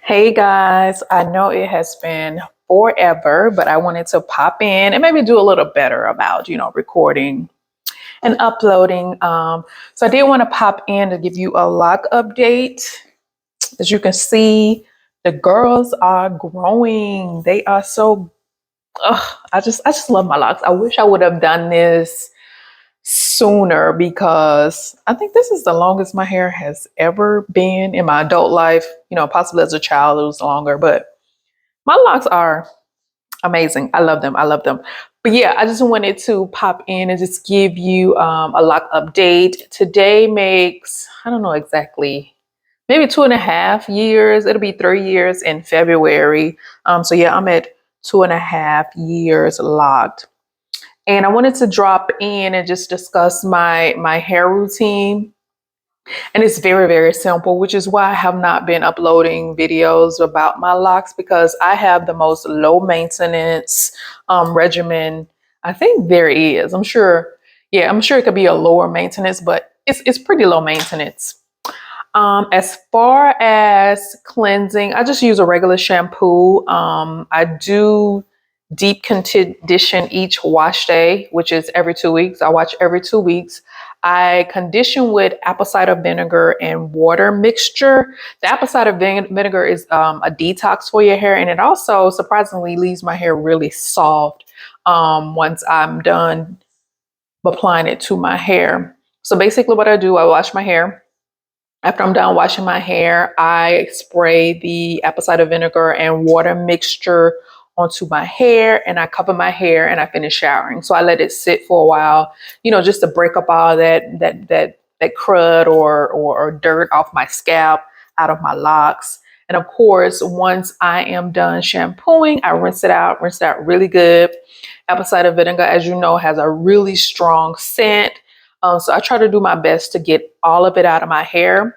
Hey guys, I know it has been forever, but I wanted to pop in and maybe do a little better about, recording and uploading. So I did want to pop in to give you a lock update. As you can see, the girls are growing. They are so, I just love my locks. I wish I would have done this sooner because I think this is the longest my hair has ever been in my adult life. Possibly as a child it was longer, but my locks are amazing. I love them. I love them. But yeah, I just wanted to pop in and just give you a lock update. Today makes, I don't know exactly, maybe 2.5 years. It'll be 3 years in February. So yeah, I'm at 2.5 years locked. And I wanted to drop in and just discuss my hair routine. And it's very, very simple, which is why I have not been uploading videos about my locks because I have the most low maintenance regimen I think there is. I'm sure it could be a lower maintenance, but it's pretty low maintenance. As far as cleansing, I just use a regular shampoo. I do deep condition each wash day, which is every 2 weeks. I wash every 2 weeks. I condition with apple cider vinegar and water mixture. The apple cider vinegar is a detox for your hair, and it also surprisingly leaves my hair really soft once I'm done applying it to my hair. So basically, what I do, I wash my hair. After I'm done washing my hair, I spray the apple cider vinegar and water mixture onto my hair and I cover my hair and I finish showering. So I let it sit for a while, just to break up all that crud or dirt off my scalp, out of my locks. And of course, once I am done shampooing, I rinse it out really good. Apple cider vinegar, as you know, has a really strong scent. So I try to do my best to get all of it out of my hair.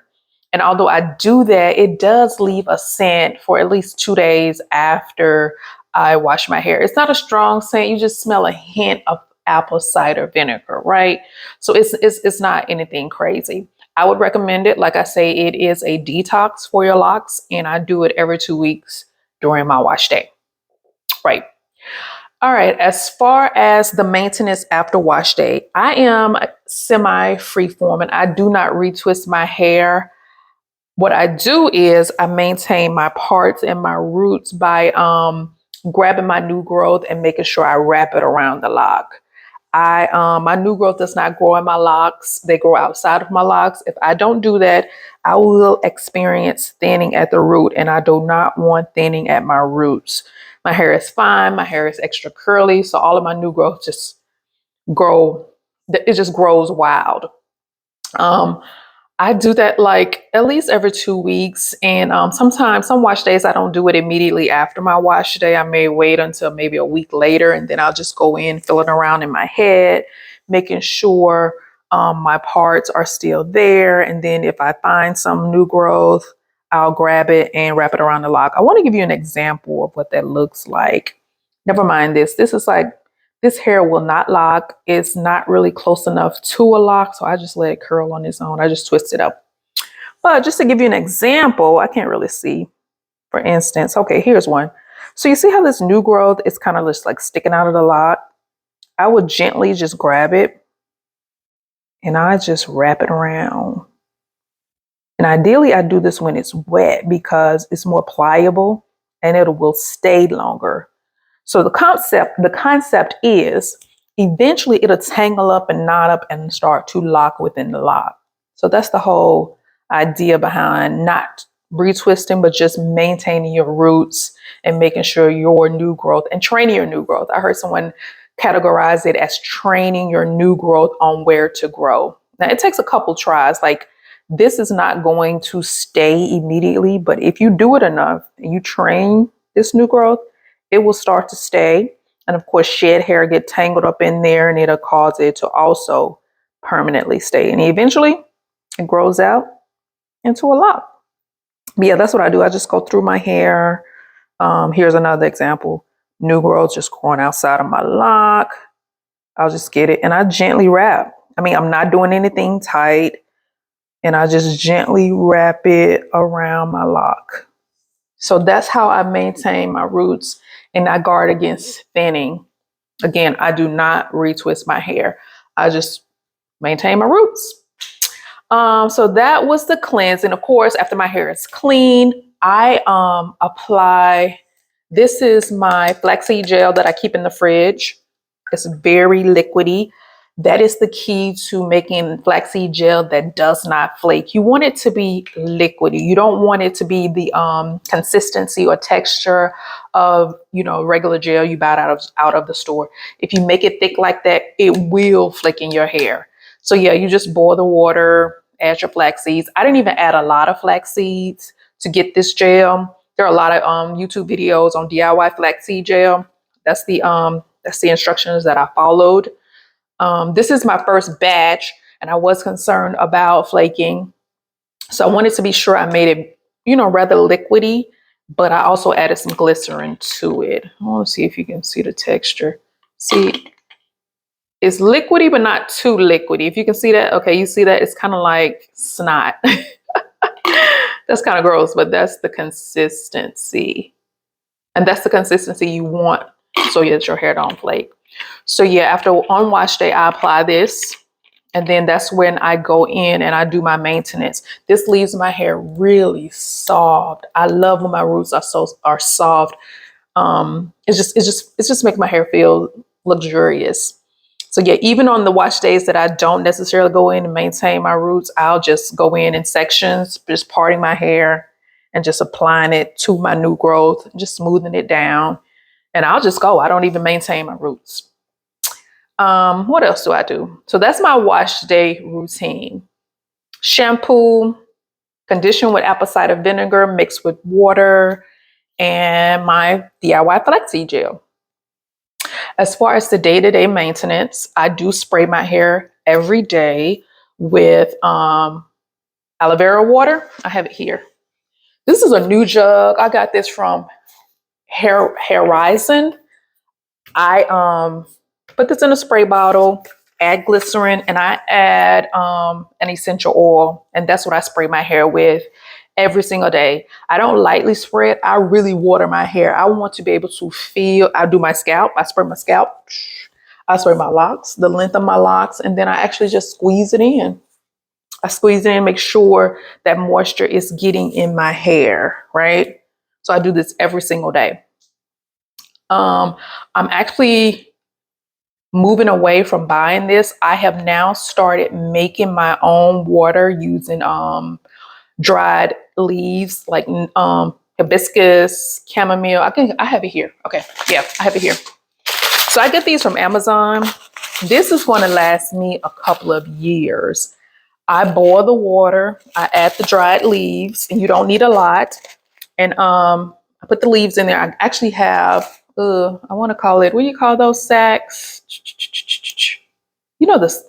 And although I do that, it does leave a scent for at least 2 days after I wash my hair. It's not a strong scent. You just smell a hint of apple cider vinegar, right? So it's not anything crazy. I would recommend it. Like I say, it is a detox for your locks, and I do it every 2 weeks during my wash day. Right. All right, as far as the maintenance after wash day, I am semi free form and I do not retwist my hair. What I do is I maintain my parts and my roots by grabbing my new growth and making sure I wrap it around the lock. My new growth does not grow in my locks. They grow outside of my locks. If I don't do that, I will experience thinning at the root, and I do not want thinning at my roots. My hair is fine. My hair is extra curly, so all of my new growth just grow. It just grows wild. Um, I do that like at least every 2 weeks. And sometimes, some wash days, I don't do it immediately after my wash day. I may wait until maybe a week later and then I'll just go in, feeling around in my head, making sure my parts are still there. And then if I find some new growth, I'll grab it and wrap it around the lock. I want to give you an example of what that looks like. Never mind this. This hair will not lock. It's not really close enough to a lock, so I just let it curl on its own. I just twist it up. But just to give you an example, I can't really see. For instance, okay, here's one. So you see how this new growth is kind of just like sticking out of the lock? I would gently just grab it and I just wrap it around. And ideally, I do this when it's wet because it's more pliable and it will stay longer. So the concept is eventually it'll tangle up and knot up and start to lock within the lock. So that's the whole idea behind not retwisting, but just maintaining your roots and making sure your new growth and training your new growth. I heard someone categorize it as training your new growth on where to grow. Now it takes a couple tries. Like, this is not going to stay immediately, but if you do it enough and you train this new growth, it will start to stay. And of course, shed hair get tangled up in there and it'll cause it to also permanently stay. And eventually it grows out into a lock. But yeah, that's what I do. I just go through my hair. Here's another example. New growth just growing outside of my lock. I'll just get it and I gently wrap. I mean, I'm not doing anything tight. And I just gently wrap it around my lock. So that's how I maintain my roots and I guard against thinning. Again, I do not retwist my hair. I just maintain my roots. So that was the cleanse. And of course, after my hair is clean, I apply, this is my flaxseed gel that I keep in the fridge. It's very liquidy. That is the key to making flaxseed gel that does not flake. You want it to be liquidy. You don't want it to be the consistency or texture of, you know, regular gel you buy out of the store. If you make it thick like that, it will flake in your hair. So yeah, you just boil the water, add your flax seeds. I didn't even add a lot of flax seeds to get this gel. There are a lot of YouTube videos on DIY flaxseed gel. That's the instructions that I followed. This is my first batch, and I was concerned about flaking, so I wanted to be sure I made it, you know, rather liquidy. But I also added some glycerin to it. I want to see if you can see the texture. See, it's liquidy, but not too liquidy. If you can see that, okay, you see that? It's kind of like snot. That's kind of gross, but that's the consistency. And that's the consistency you want so that your hair don't flake. So yeah, after on wash day, I apply this. And then that's when I go in and I do my maintenance. This leaves my hair really soft. I love when my roots are soft. It's just make my hair feel luxurious. So yeah, even on the wash days that I don't necessarily go in and maintain my roots, I'll just go in sections, just parting my hair and just applying it to my new growth, just smoothing it down. And I'll just go. I don't even maintain my roots. What else do I do? So that's my wash day routine. Shampoo, condition with apple cider vinegar mixed with water, and my DIY flaxseed gel. As far as the day-to-day maintenance, I do spray my hair every day with aloe vera water. I have it here. This is a new jug. I got this from Horizon. I put this in a spray bottle, add glycerin, and I add an essential oil, and that's what I spray my hair with every single day. I don't lightly spray it. I really water my hair. I want to be able to feel. I do my scalp. I spray my scalp. I spray my locks, the length of my locks, and then I actually just squeeze it in. I squeeze it in, make sure that moisture is getting in my hair, right? So I do this every single day. I'm actually moving away from buying this. I have now started making my own water using dried leaves like hibiscus, chamomile. I have it here. Okay, yeah, I have it here. So I get these from Amazon. This is going to last me a couple of years. I boil the water, I add the dried leaves, and you don't need a lot. And I put the leaves in there. I actually have, I want to call it, what do you call those sacks? You know this.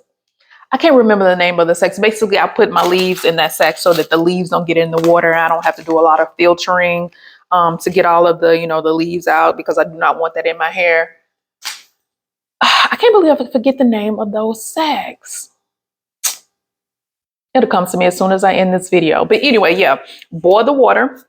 I can't remember the name of the sacks. Basically, I put my leaves in that sack so that the leaves don't get in the water. I don't have to do a lot of filtering to get all of the, you know, the leaves out because I do not want that in my hair. I can't believe I forget the name of those sacks. It'll come to me as soon as I end this video. But anyway, yeah, boil the water,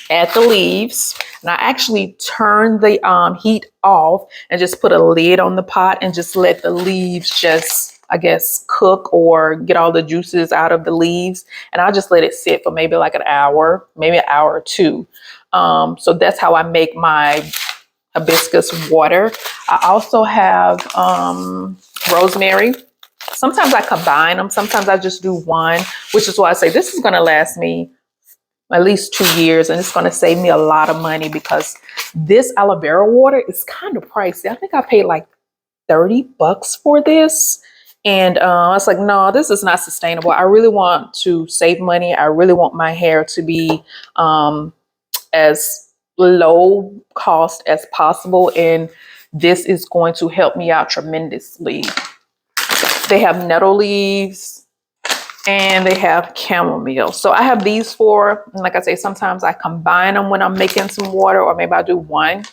add the leaves, and I actually turn the heat off and just put a lid on the pot and just let the leaves just, I guess, cook or get all the juices out of the leaves. And I'll just let it sit for maybe like an hour, maybe an hour or two. So that's how I make my hibiscus water. I also have rosemary. Sometimes I combine them. Sometimes I just do one, which is why I say this is going to last me at least 2 years, and it's going to save me a lot of money because this aloe vera water is kind of pricey. I think I paid like $30 for this. And I was like, no, this is not sustainable. I really want to save money. I really want my hair to be as low cost as possible. And this is going to help me out tremendously. They have nettle leaves and they have chamomile. So I have these four. And like I say, sometimes I combine them when I'm making some water, or maybe I do one.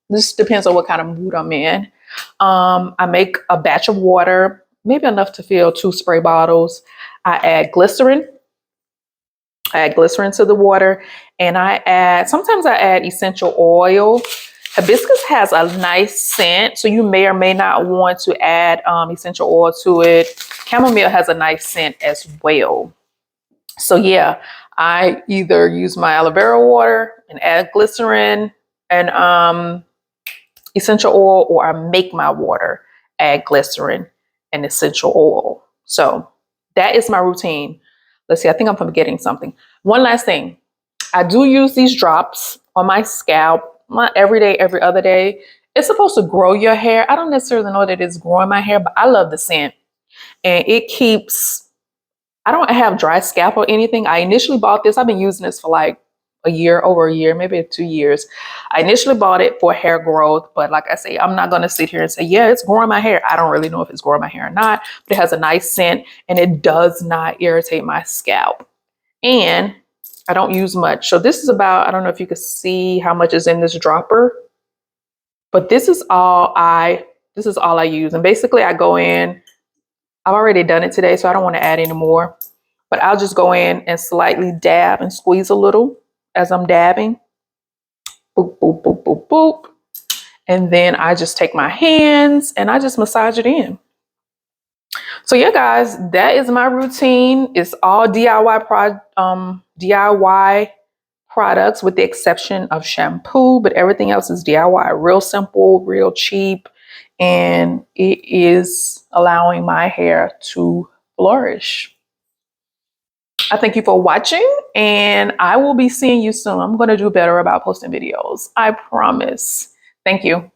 This depends on what kind of mood I'm in. I make a batch of water, maybe enough to fill 2 spray bottles. I add glycerin. I add glycerin to the water, and sometimes I add essential oil. Hibiscus has a nice scent, so you may or may not want to add essential oil to it. Chamomile has a nice scent as well. So yeah, I either use my aloe vera water and add glycerin and essential oil, or I make my water, add glycerin and essential oil. So that is my routine. Let's see, I think I'm forgetting something. One last thing. I do use these drops on my scalp, not every day, every other day. It's supposed to grow your hair. I don't necessarily know that it's growing my hair, but I love the scent. And it keeps, I don't have dry scalp or anything. I initially bought this. I've been using this for like a year, over a year, maybe 2 years. I initially bought it for hair growth, but like I say, I'm not going to sit here and say, yeah, it's growing my hair. I don't really know if it's growing my hair or not, but it has a nice scent and it does not irritate my scalp. And I don't use much. So this is about, I don't know if you can see how much is in this dropper, but this is all I use. And basically I go in, I've already done it today, so I don't want to add any more, but I'll just go in and slightly dab and squeeze a little as I'm dabbing. Boop, boop, boop, boop, boop. And then I just take my hands and I just massage it in. So yeah, guys, that is my routine. It's all DIY products with the exception of shampoo, but everything else is DIY. Real simple, real cheap, and it is allowing my hair to flourish. I thank you for watching, and I will be seeing you soon. I'm going to do better about posting videos. I promise. Thank you.